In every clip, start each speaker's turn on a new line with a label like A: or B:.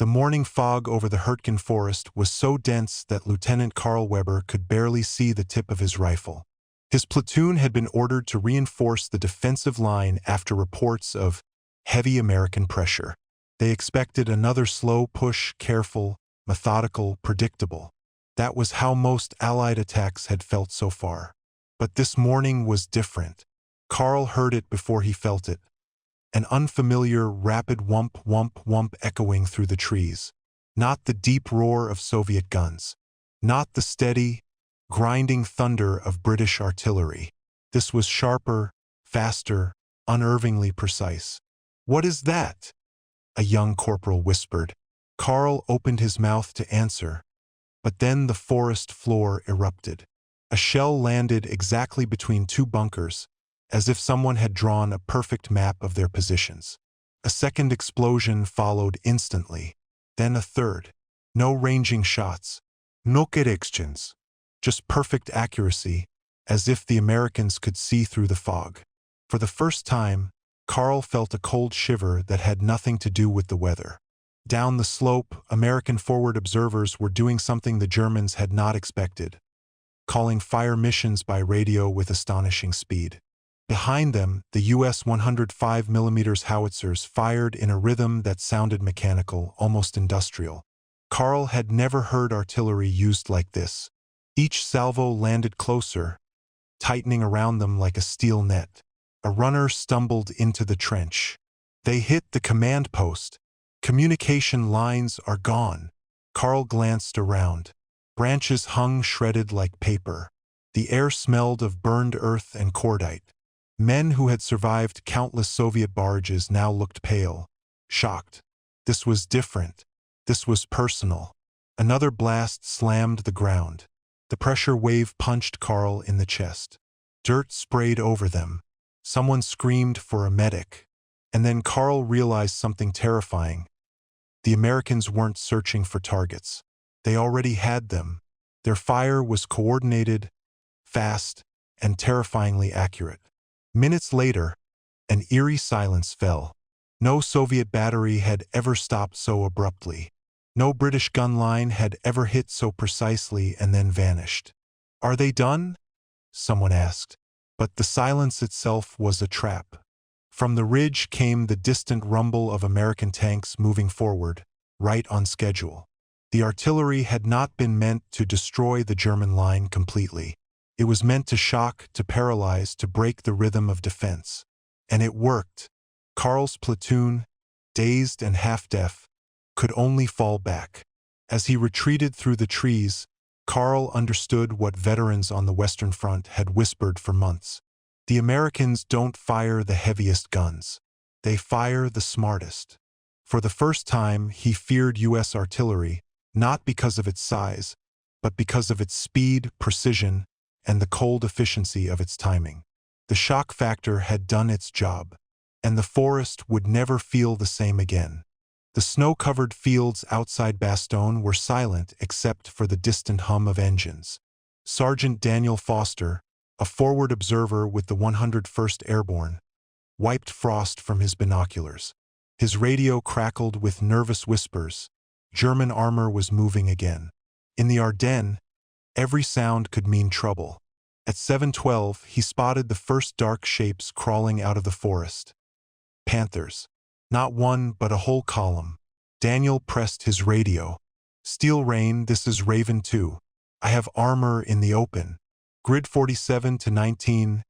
A: The morning fog over the Hurtgen forest was so dense that Lieutenant Karl Weber could barely see the tip of his rifle. His platoon had been ordered to reinforce the defensive line after reports of heavy American pressure. They expected another slow push, careful, methodical, predictable. That was how most Allied attacks had felt so far. But this morning was different. Karl heard it before he felt it. An unfamiliar, rapid whump, whump, whump echoing through the trees. Not the deep roar of Soviet guns. Not the steady, grinding thunder of British artillery. This was sharper, faster, unnervingly precise. "What is that?" a young corporal whispered. Karl opened his mouth to answer, but then the forest floor erupted. A shell landed exactly between two bunkers, as if someone had drawn a perfect map of their positions. A second explosion followed instantly, then a third. No ranging shots, no directions, just perfect accuracy, as if the Americans could see through the fog. For the first time, Karl felt a cold shiver that had nothing to do with the weather. Down the slope, American forward observers were doing something the Germans had not expected, calling fire missions by radio with astonishing speed. Behind them, the U.S. 105mm howitzers fired in a rhythm that sounded mechanical, almost industrial. Karl had never heard artillery used like this. Each salvo landed closer, tightening around them like a steel net. A runner stumbled into the trench. They hit the command post. Communication lines are gone. Karl glanced around. Branches hung shredded like paper. The air smelled of burned earth and cordite. Men who had survived countless Soviet barrages now looked pale, shocked. This was different. This was personal. Another blast slammed the ground. The pressure wave punched Karl in the chest. Dirt sprayed over them. Someone screamed for a medic. And then Karl realized something terrifying. The Americans weren't searching for targets. They already had them. Their fire was coordinated, fast, and terrifyingly accurate. Minutes later, an eerie silence fell. No Soviet battery had ever stopped so abruptly. No British gun line had ever hit so precisely and then vanished. "Are they done?" someone asked. But the silence itself was a trap. From the ridge came the distant rumble of American tanks moving forward, right on schedule. The artillery had not been meant to destroy the German line completely. It was meant to shock, to paralyze, to break the rhythm of defense. And it worked. Karl's platoon, dazed and half-deaf, could only fall back. As he retreated through the trees, Karl understood what veterans on the Western Front had whispered for months. The Americans don't fire the heaviest guns. They fire the smartest. For the first time, he feared U.S. artillery, not because of its size, but because of its speed, precision, and the cold efficiency of its timing. The shock factor had done its job, and the forest would never feel the same again. The snow-covered fields outside Bastogne were silent except for the distant hum of engines. Sergeant Daniel Foster, a forward observer with the 101st Airborne, wiped frost from his binoculars. His radio crackled with nervous whispers. German armor was moving again. In the Ardennes, every sound could mean trouble. At 7:12, he spotted the first dark shapes crawling out of the forest. Panthers. Not one, but a whole column. Daniel pressed his radio. "Steel Rain, this is Raven 2. I have armor in the open. Grid 47 to 19,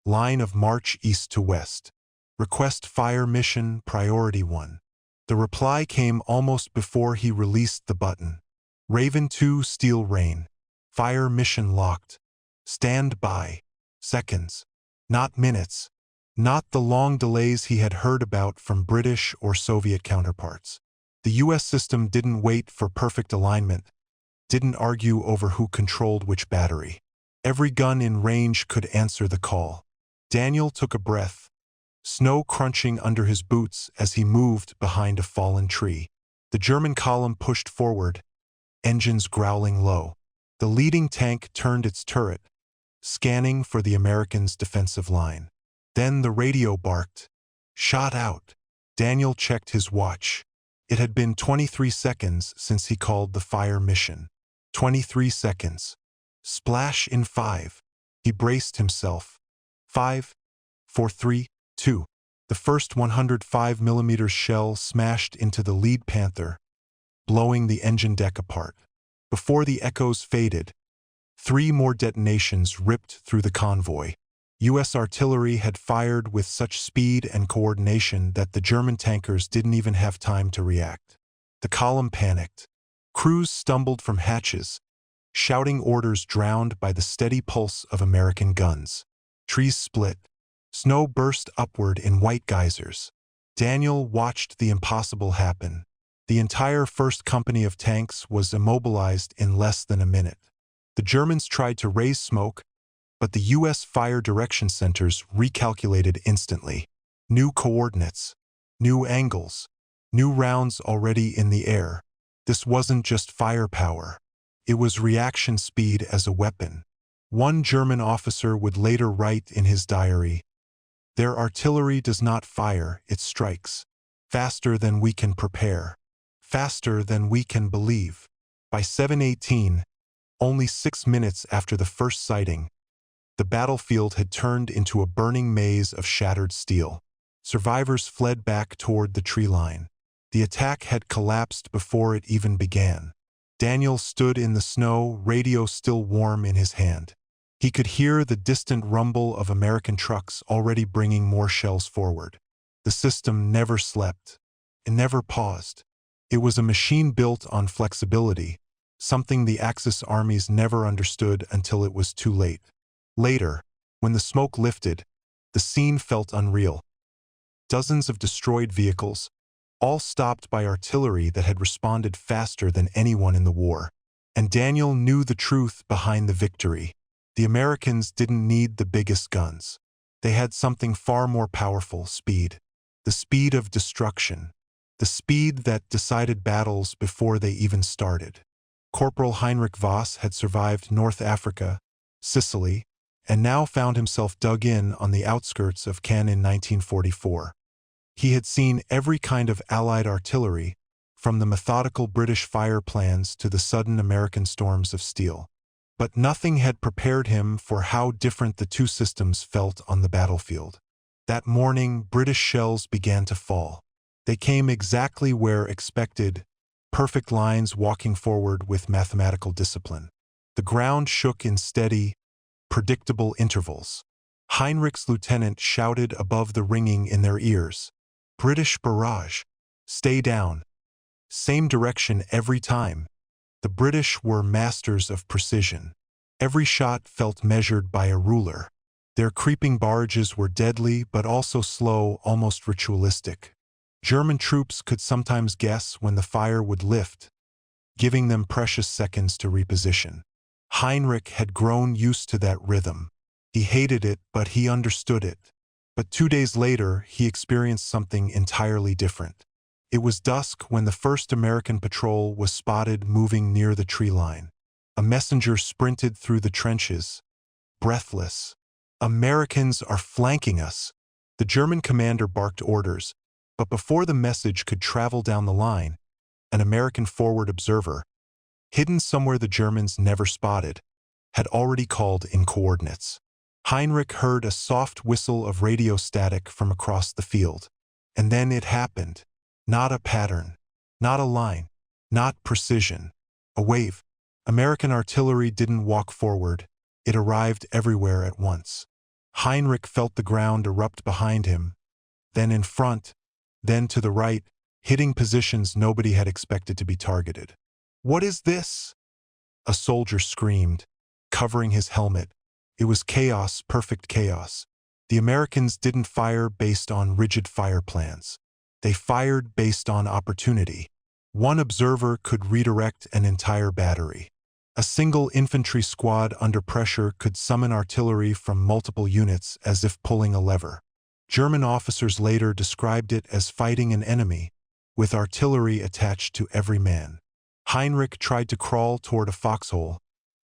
A: line of march east to west. Request fire mission, priority 1. The reply came almost before he released the button. "Raven 2, Steel Rain. Fire mission locked. Stand by." Seconds. Not minutes. Not the long delays he had heard about from British or Soviet counterparts. The U.S. system didn't wait for perfect alignment, didn't argue over who controlled which battery. Every gun in range could answer the call. Daniel took a breath, snow crunching under his boots as he moved behind a fallen tree. The German column pushed forward, engines growling low. The leading tank turned its turret, scanning for the Americans' defensive line. Then the radio barked. "Shot out." Daniel checked his watch. It had been 23 seconds since he called the fire mission. 23 seconds. Splash in 5. He braced himself. 5, 4, 3, 2. The first 105mm shell smashed into the lead Panther, blowing the engine deck apart. Before the echoes faded, 3 more detonations ripped through the convoy. U.S. artillery had fired with such speed and coordination that the German tankers didn't even have time to react. The column panicked. Crews stumbled from hatches, shouting orders drowned by the steady pulse of American guns. Trees split. Snow burst upward in white geysers. Daniel watched the impossible happen. The entire first company of tanks was immobilized in less than a minute. The Germans tried to raise smoke, but the U.S. fire direction centers recalculated instantly. New coordinates, new angles, new rounds already in the air. This wasn't just firepower. It was reaction speed as a weapon. One German officer would later write in his diary, "Their artillery does not fire, it strikes. Faster than we can prepare. Faster than we can believe." By 7:18, only 6 minutes after the first sighting, the battlefield had turned into a burning maze of shattered steel. Survivors fled back toward the tree line. The attack had collapsed before it even began. Daniel stood in the snow, radio still warm in his hand. He could hear the distant rumble of American trucks already bringing more shells forward. The system never slept. It never paused. It was a machine built on flexibility, something the Axis armies never understood until it was too late. Later, when the smoke lifted, the scene felt unreal. Dozens of destroyed vehicles, all stopped by artillery that had responded faster than anyone in the war. And Daniel knew the truth behind the victory. The Americans didn't need the biggest guns. They had something far more powerful: speed. The speed of destruction. The speed that decided battles before they even started. Corporal Heinrich Voss had survived North Africa, Sicily, and now found himself dug in on the outskirts of Cannes in 1944. He had seen every kind of Allied artillery, from the methodical British fire plans to the sudden American storms of steel. But nothing had prepared him for how different the two systems felt on the battlefield. That morning, British shells began to fall. They came exactly where expected, perfect lines walking forward with mathematical discipline. The ground shook in steady, predictable intervals. Heinrich's lieutenant shouted above the ringing in their ears, "British barrage! Stay down!" Same direction every time. The British were masters of precision. Every shot felt measured by a ruler. Their creeping barrages were deadly but also slow, almost ritualistic. German troops could sometimes guess when the fire would lift, giving them precious seconds to reposition. Heinrich had grown used to that rhythm. He hated it, but he understood it. But 2 days later, he experienced something entirely different. It was dusk when the first American patrol was spotted moving near the tree line. A messenger sprinted through the trenches, breathless. "Americans are flanking us!" The German commander barked orders, but before the message could travel down the line, an American forward observer, hidden somewhere the Germans never spotted, had already called in coordinates. Heinrich heard a soft whistle of radio static from across the field. And then it happened. Not a pattern, not a line, not precision. A wave. American artillery didn't walk forward. It arrived everywhere at once. Heinrich felt the ground erupt behind him, then in front, then to the right, hitting positions nobody had expected to be targeted. "What is this?" a soldier screamed, covering his helmet. It was chaos, perfect chaos. The Americans didn't fire based on rigid fire plans. They fired based on opportunity. One observer could redirect an entire battery. A single infantry squad under pressure could summon artillery from multiple units as if pulling a lever. German officers later described it as fighting an enemy, with artillery attached to every man. Heinrich tried to crawl toward a foxhole,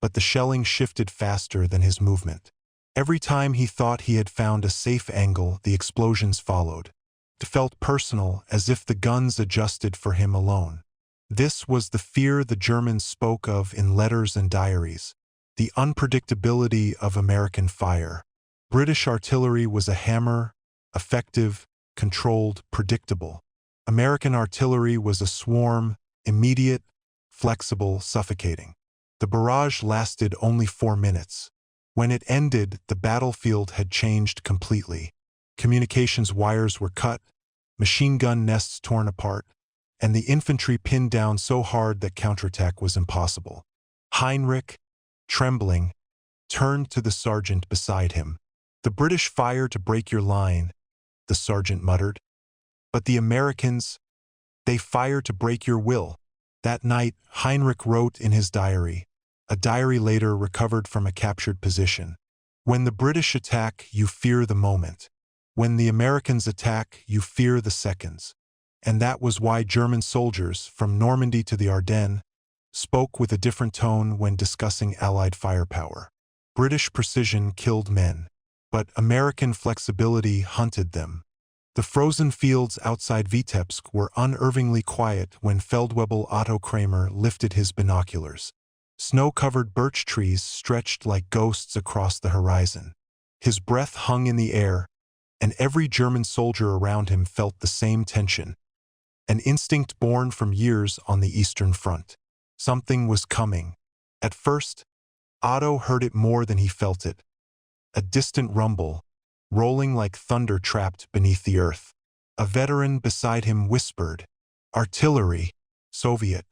A: but the shelling shifted faster than his movement. Every time he thought he had found a safe angle, the explosions followed. It felt personal, as if the guns adjusted for him alone. This was the fear the Germans spoke of in letters and diaries, the unpredictability of American fire. British artillery was a hammer, effective, controlled, predictable. American artillery was a swarm, immediate, flexible, suffocating. The barrage lasted only 4 minutes. When it ended, the battlefield had changed completely. Communications wires were cut, machine gun nests torn apart, and the infantry pinned down so hard that counterattack was impossible. Heinrich, trembling, turned to the sergeant beside him. "The British fire to break your line," the sergeant muttered. "But the Americans, they fire to break your will." That night, Heinrich wrote in his diary, a diary later recovered from a captured position, "When the British attack, you fear the moment. When the Americans attack, you fear the seconds." And that was why German soldiers, from Normandy to the Ardennes, spoke with a different tone when discussing Allied firepower. British precision killed men, but American flexibility hunted them. The frozen fields outside Vitebsk were unnervingly quiet when Feldwebel Otto Kramer lifted his binoculars. Snow-covered birch trees stretched like ghosts across the horizon. His breath hung in the air, and every German soldier around him felt the same tension, an instinct born from years on the Eastern Front. Something was coming. At first, Otto heard it more than he felt it. A distant rumble, rolling like thunder trapped beneath the earth. A veteran beside him whispered, "Artillery, Soviet,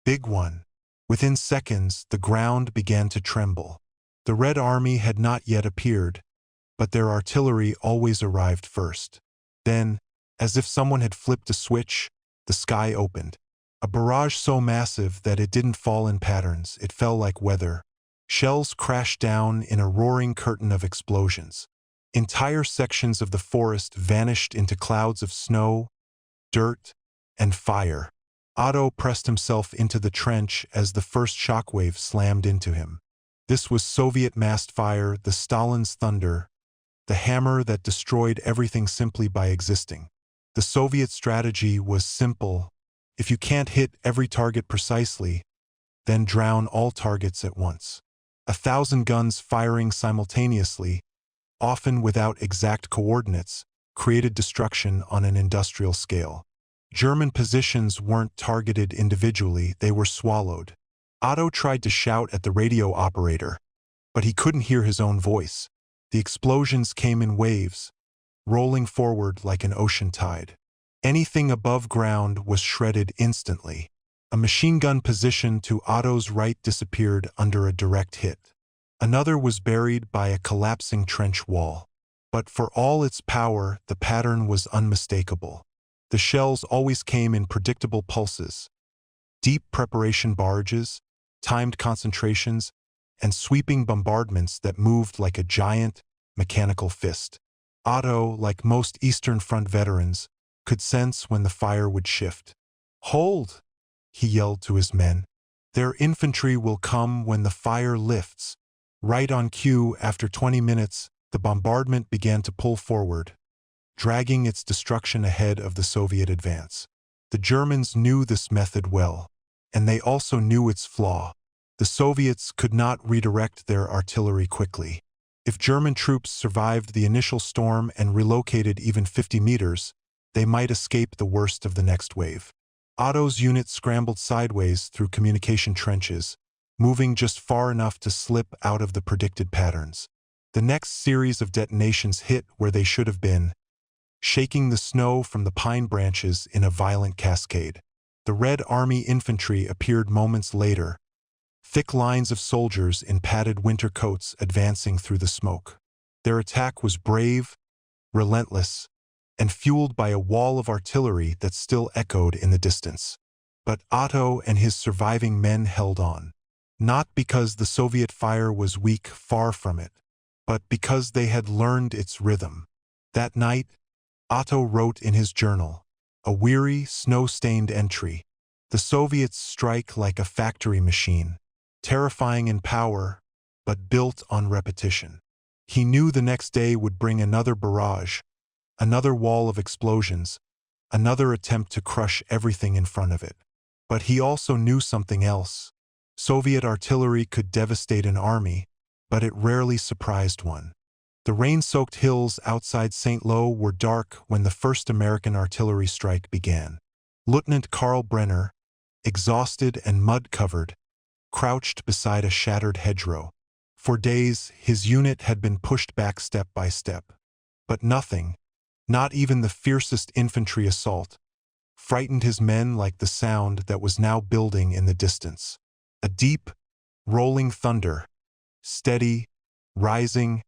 A: big one." Within seconds, the ground began to tremble. The Red Army had not yet appeared, but their artillery always arrived first. Then, as if someone had flipped a switch, the sky opened. A barrage so massive that it didn't fall in patterns, it fell like weather. Shells crashed down in a roaring curtain of explosions. Entire sections of the forest vanished into clouds of snow, dirt, and fire. Otto pressed himself into the trench as the first shockwave slammed into him. This was Soviet massed fire, the Stalin's thunder, the hammer that destroyed everything simply by existing. The Soviet strategy was simple. If you can't hit every target precisely, then drown all targets at once. 1,000 guns firing simultaneously, often without exact coordinates, created destruction on an industrial scale. German positions weren't targeted individually, they were swallowed. Otto tried to shout at the radio operator, but he couldn't hear his own voice. The explosions came in waves, rolling forward like an ocean tide. Anything above ground was shredded instantly. A machine gun position to Otto's right disappeared under a direct hit. Another was buried by a collapsing trench wall. But for all its power, the pattern was unmistakable. The shells always came in predictable pulses. Deep preparation barrages, timed concentrations, and sweeping bombardments that moved like a giant, mechanical fist. Otto, like most Eastern Front veterans, could sense when the fire would shift. "Hold!" he yelled to his men. "Their infantry will come when the fire lifts." Right on cue, after 20 minutes, the bombardment began to pull forward, dragging its destruction ahead of the Soviet advance. The Germans knew this method well, and they also knew its flaw. The Soviets could not redirect their artillery quickly. If German troops survived the initial storm and relocated even 50 meters, they might escape the worst of the next wave. Otto's unit scrambled sideways through communication trenches, moving just far enough to slip out of the predicted patterns. The next series of detonations hit where they should have been, shaking the snow from the pine branches in a violent cascade. The Red Army infantry appeared moments later, thick lines of soldiers in padded winter coats advancing through the smoke. Their attack was brave, relentless, and fueled by a wall of artillery that still echoed in the distance. But Otto and his surviving men held on. Not because the Soviet fire was weak, far from it, but because they had learned its rhythm. That night, Otto wrote in his journal, a weary, snow-stained entry. "The Soviets strike like a factory machine, terrifying in power, but built on repetition." He knew the next day would bring another barrage, Another wall of explosions, another attempt to crush everything in front of it. But he also knew something else. Soviet artillery could devastate an army, but it rarely surprised one. The rain-soaked hills outside St. Lo were dark when the first American artillery strike began. Lieutenant Karl Brenner, exhausted and mud-covered, crouched beside a shattered hedgerow. For days, his unit had been pushed back step by step. But nothing, not even the fiercest infantry assault, frightened his men like the sound that was now building in the distance. A deep, rolling thunder, steady, rising,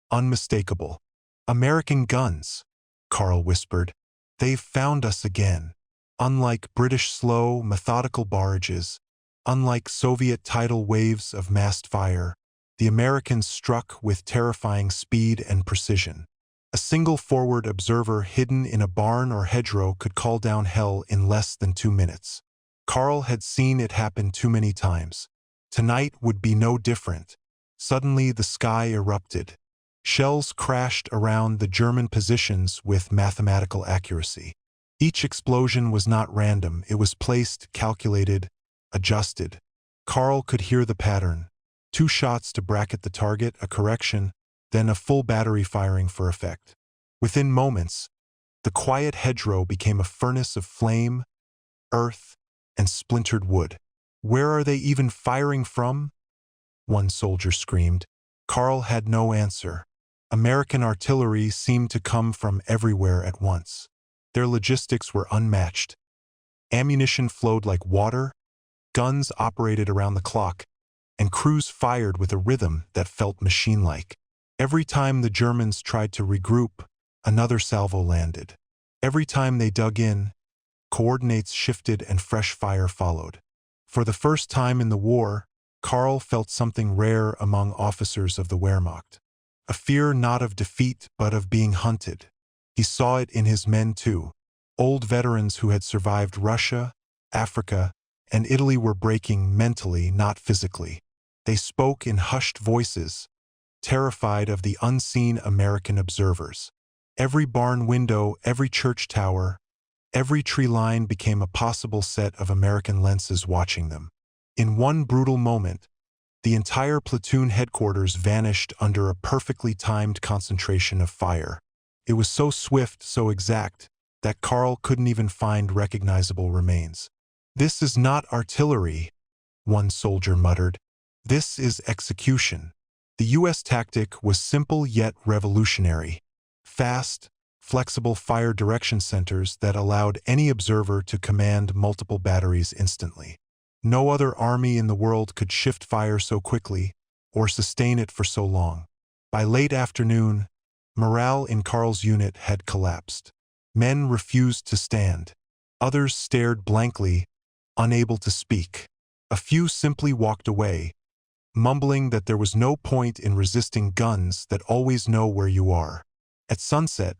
A: unmistakable. "American guns," Karl whispered. "They've found us again." Unlike British slow, methodical barrages, unlike Soviet tidal waves of massed fire, the Americans struck with terrifying speed and precision. A single forward observer hidden in a barn or hedgerow could call down hell in less than 2 minutes. Karl had seen it happen too many times. Tonight would be no different. Suddenly the sky erupted. Shells crashed around the German positions with mathematical accuracy. Each explosion was not random, it was placed, calculated, adjusted. Karl could hear the pattern. 2 shots to bracket the target, a correction, then a full battery firing for effect. Within moments, the quiet hedgerow became a furnace of flame, earth, and splintered wood. "Where are they even firing from?" one soldier screamed. Karl had no answer. American artillery seemed to come from everywhere at once. Their logistics were unmatched. Ammunition flowed like water, guns operated around the clock, and crews fired with a rhythm that felt machine-like. Every time the Germans tried to regroup, another salvo landed. Every time they dug in, coordinates shifted and fresh fire followed. For the first time in the war, Karl felt something rare among officers of the Wehrmacht. A fear not of defeat but of being hunted. He saw it in his men too. Old veterans who had survived Russia, Africa, and Italy were breaking mentally, not physically. They spoke in hushed voices, terrified of the unseen American observers. Every barn window, every church tower, every tree line became a possible set of American lenses watching them. In one brutal moment, the entire platoon headquarters vanished under a perfectly timed concentration of fire. It was so swift, so exact, that Karl couldn't even find recognizable remains. "This is not artillery," one soldier muttered. "This is execution." The U.S. tactic was simple yet revolutionary. Fast, flexible fire direction centers that allowed any observer to command multiple batteries instantly. No other army in the world could shift fire so quickly or sustain it for so long. By late afternoon, morale in Karl's unit had collapsed. Men refused to stand. Others stared blankly, unable to speak. A few simply walked away, mumbling that there was no point in resisting guns that always know where you are. At sunset,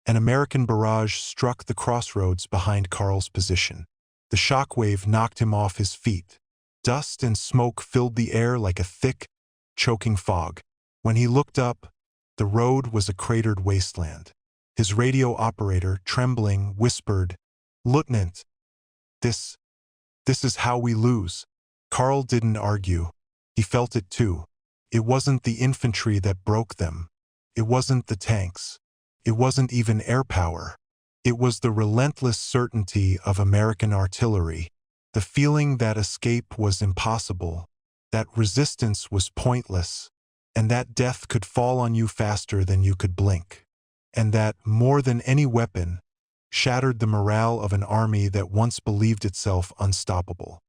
A: an American barrage struck the crossroads behind Karl's position. The shockwave knocked him off his feet. Dust and smoke filled the air like a thick, choking fog. When he looked up, the road was a cratered wasteland. His radio operator, trembling, whispered, "Lieutenant, this is how we lose." Karl didn't argue. He felt it too. It wasn't the infantry that broke them. It wasn't the tanks. It wasn't even air power. It was the relentless certainty of American artillery, the feeling that escape was impossible, that resistance was pointless, and that death could fall on you faster than you could blink. And that, more than any weapon, shattered the morale of an army that once believed itself unstoppable.